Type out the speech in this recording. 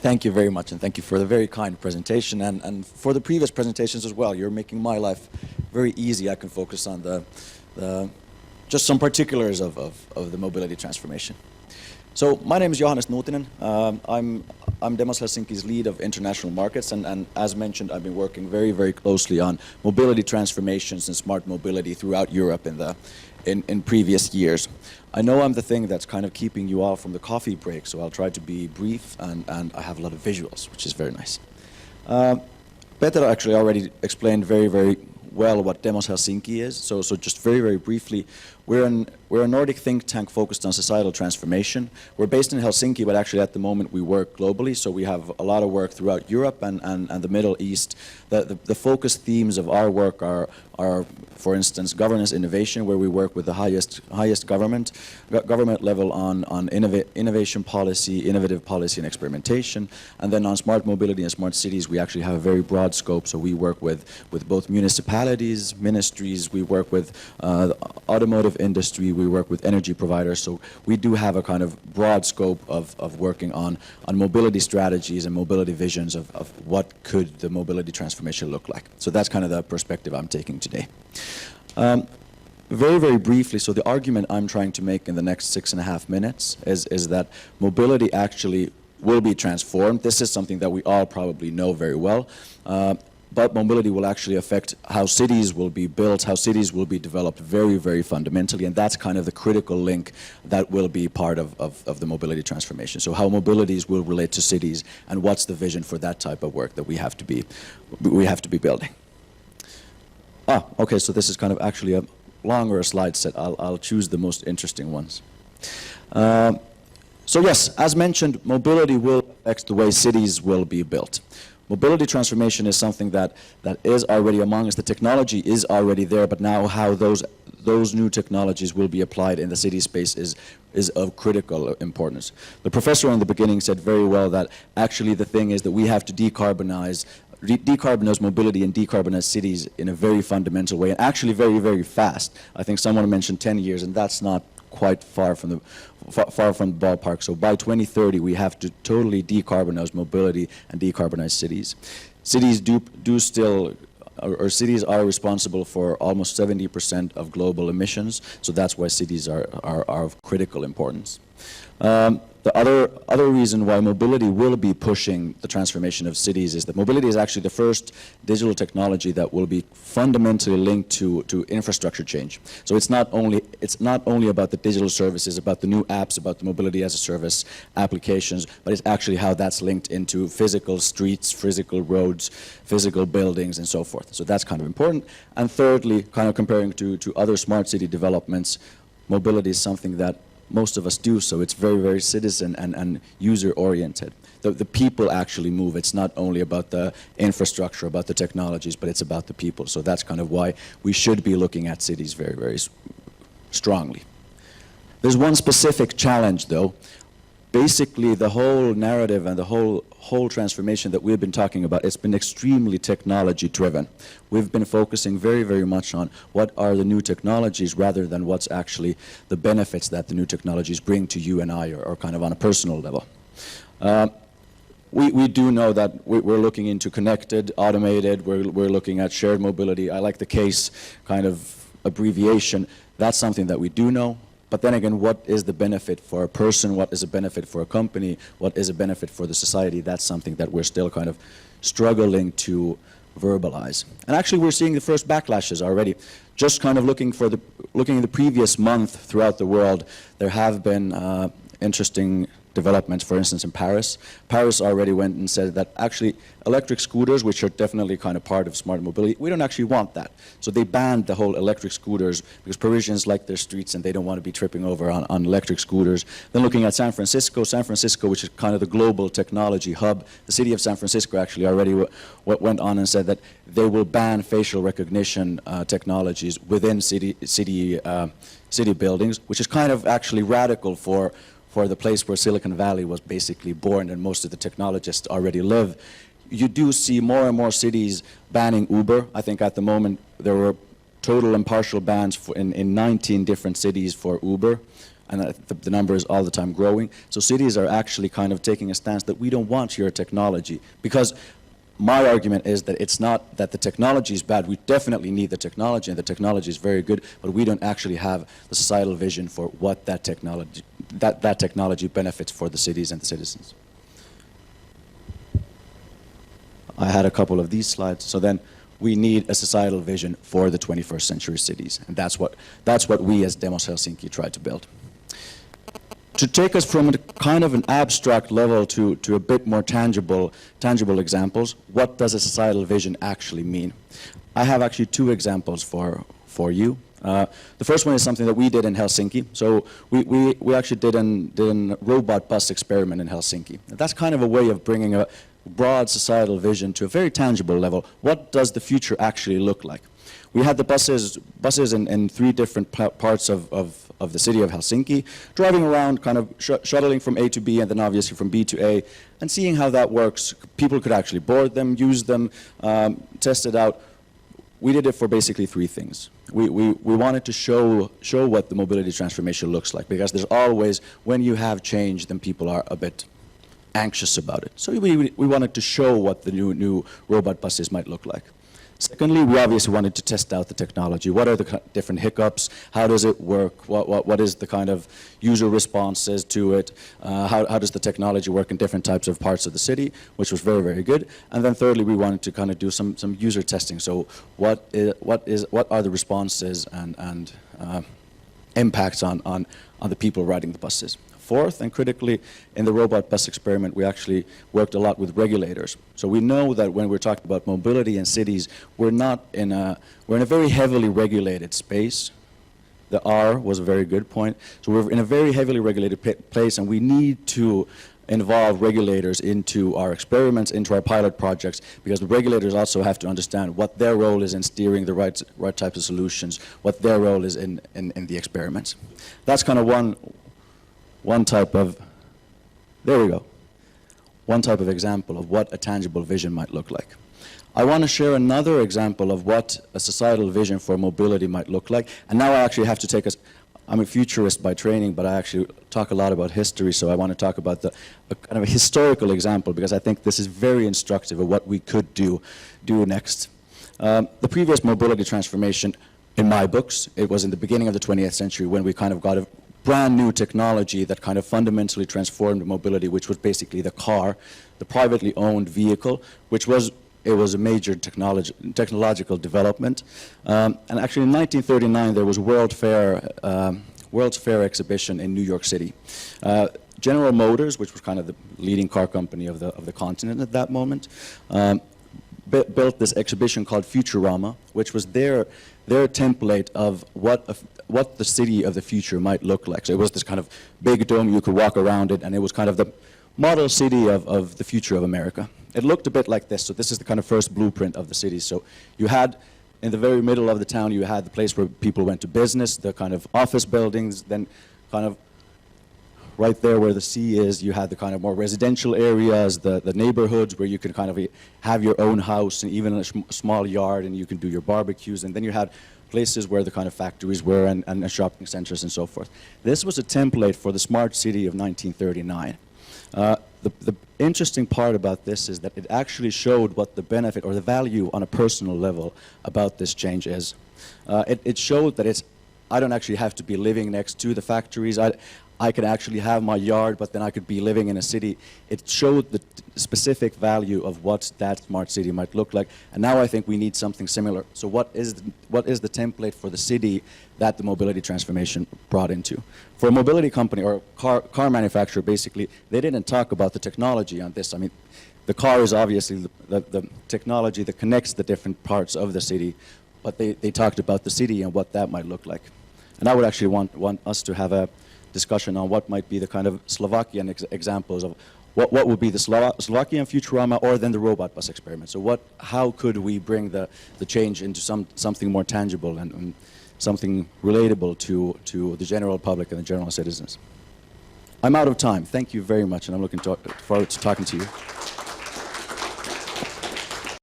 Thank you very much, and thank you for the very kind presentation, and for the previous presentations as well. You're making my life very easy. I can focus on just some particulars of the mobility transformation. So my name is Johannes Nuutinen. I'm Demos Helsinki's lead of international markets, and as mentioned, I've been working very, very closely on mobility transformations and smart mobility throughout Europe in previous years. I know I'm the thing that's kind of keeping you all from the coffee break, so I'll try to be brief, and I have a lot of visuals, which is very nice. Peter actually already explained very, very well what Demos Helsinki is, so just very, very briefly, we're a Nordic think tank focused on societal transformation. We're based in Helsinki, but actually at the moment we work globally, so we have a lot of work throughout Europe and the Middle East. The focus themes of our work are, for instance, governance innovation, where we work with the highest government level on innovation policy, innovative policy and experimentation. And then on smart mobility and smart cities, we actually have a very broad scope. So we work with both municipalities, ministries, we work with the automotive industry, we work with energy providers. So we do have a kind of broad scope of working on mobility strategies and mobility visions of what could the mobility transformation look like. So that's kind of the perspective I'm taking today. Very, very briefly, so the argument I'm trying to make in the next 6.5 minutes is that mobility actually will be transformed. This is something that we all probably know very well, but mobility will actually affect how cities will be built, how cities will be developed very, very fundamentally, and that's kind of the critical link that will be part of the mobility transformation. So how mobilities will relate to cities, and what's the vision for that type of work that we have to be building. Okay, so this is kind of actually a longer slide set. I'll choose the most interesting ones. So yes, as mentioned, mobility will affect the way cities will be built. Mobility transformation is something that is already among us. The technology is already there, but now how those new technologies will be applied in the city space is of critical importance. The professor in the beginning said very well that actually the thing is that we have to decarbonize mobility and decarbonize cities in a very fundamental way, and actually very, very fast. I think someone mentioned 10 years, and that's not quite far from the ballpark. So by 2030, we have to totally decarbonize mobility and decarbonize cities. Cities cities are responsible for almost 70% of global emissions, so that's why cities are of critical importance. The other reason why mobility will be pushing the transformation of cities is that mobility is actually the first digital technology that will be fundamentally linked to infrastructure change. So it's not only about the digital services, about the new apps, about the mobility as a service applications, but it's actually how that's linked into physical streets, physical roads, physical buildings, and so forth. So that's kind of important. And thirdly, kind of comparing to other smart city developments, mobility is something that most of us do, so it's very, very citizen and user-oriented. The people actually move. It's not only about the infrastructure, about the technologies, but it's about the people. So that's kind of why we should be looking at cities very, very strongly. There's one specific challenge, though. Basically, the whole narrative and the whole transformation that we've been talking about, it's been extremely technology-driven. We've been focusing very, very much on what are the new technologies rather than what's actually the benefits that the new technologies bring to you and I, or kind of on a personal level. We do know that we're looking into connected, automated, we're looking at shared mobility. I like the CASE kind of abbreviation. That's something that we do know. But then again, what is the benefit for a person? What is a benefit for a company? What is a benefit for the society? That's something that we're still kind of struggling to verbalize. And actually, we're seeing the first backlashes already. Just kind of looking in the previous month throughout the world, there have been interesting developments, for instance, in Paris. Paris already went and said that actually electric scooters, which are definitely kind of part of smart mobility, we don't actually want that. So they banned the whole electric scooters because Parisians like their streets and they don't want to be tripping over on electric scooters. Then looking at San Francisco, which is kind of the global technology hub, the city of San Francisco actually already went on and said that they will ban facial recognition technologies within city buildings, which is kind of actually radical for the place where Silicon Valley was basically born and most of the technologists already live. You do see more and more cities banning Uber. I think at the moment there were total and partial bans in 19 different cities for Uber. and the number is all the time growing. So cities are actually kind of taking a stance that we don't want your technology, because my argument is that it's not that the technology is bad. We definitely need the technology, and the technology is very good, but we don't actually have the societal vision for what that technology benefits for the cities and the citizens. I had a couple of these slides. So then we need a societal vision for the 21st century cities, and that's what we as Demos Helsinki try to build. To take us from a kind of an abstract level to a bit more tangible examples, what does a societal vision actually mean? I have actually two examples for you. The first one is something that we did in Helsinki. So we actually did a robot bus experiment in Helsinki. And that's kind of a way of bringing a broad societal vision to a very tangible level. What does the future actually look like? We had the buses in three different parts of the city of Helsinki, driving around, kind of shuttling from A to B, and then obviously from B to A, and seeing how that works. People could actually board them, use them, test it out. We did it for basically three things. We wanted to show what the mobility transformation looks like, because there's always, when you have change, then people are a bit anxious about it. So we wanted to show what the new robot buses might look like. Secondly, we obviously wanted to test out the technology. What are the different hiccups? How does it work? What is the kind of user responses to it? How does the technology work in different types of parts of the city, which was very, very good. And then thirdly, we wanted to kind of do some user testing. So what are the responses and impacts on the people riding the buses? Fourth, and critically, in the robot bus experiment, we actually worked a lot with regulators. So we know that when we're talking about mobility in cities, we're in a very heavily regulated space. The R was a very good point. So we're in a very heavily regulated place, and we need to involve regulators into our experiments, into our pilot projects, because the regulators also have to understand what their role is in steering the right types of solutions, what their role is in the experiments. That's kind of one type of, there we go, one type of example of what a tangible vision might look like. I want to share another example of what a societal vision for mobility might look like. And now I actually have to take us, I'm a futurist by training, but I actually talk a lot about history, so I want to talk about a kind of a historical example, because I think this is very instructive of what we could do next. The previous mobility transformation, in my books, it was in the beginning of the 20th century when we kind of got a brand new technology that kind of fundamentally transformed mobility, which was basically the car, the privately owned vehicle, which was a major technological development. And actually in 1939 there was World's Fair exhibition in New York City. General Motors, which was kind of the leading car company of the continent at that moment, built this exhibition called Futurama, which was their template of what the city of the future might look like. So it was this kind of big dome, you could walk around it, and it was kind of the model city of the future of America. It looked a bit like this. So this is the kind of first blueprint of the city. So you had, in the very middle of the town, you had the place where people went to business, the kind of office buildings, then kind of right there where the sea is, you had the kind of more residential areas, the neighborhoods where you could kind of have your own house and even a small yard, and you can do your barbecues. And then you had places where the kind of factories were and shopping centers and so forth. This was a template for the smart city of 1939. The interesting part about this is that it actually showed what the benefit or the value on a personal level about this change is. It showed that I don't actually have to be living next to the factories. I could actually have my yard, but then I could be living in a city. It showed the specific value of what that smart city might look like. And now I think we need something similar. So what is the template for the city that the mobility transformation brought into? For a mobility company or car manufacturer, basically, they didn't talk about the technology on this. I mean, the car is obviously the technology that connects the different parts of the city, but they talked about the city and what that might look like. And I would actually want us to have a discussion on what might be the kind of Slovakian examples of what would be the Slovakian Futurama or then the robot bus experiment. So how could we bring the change into something more tangible and something relatable to the general public and the general citizens? I'm out of time. Thank you very much, and I'm looking forward to talking to you.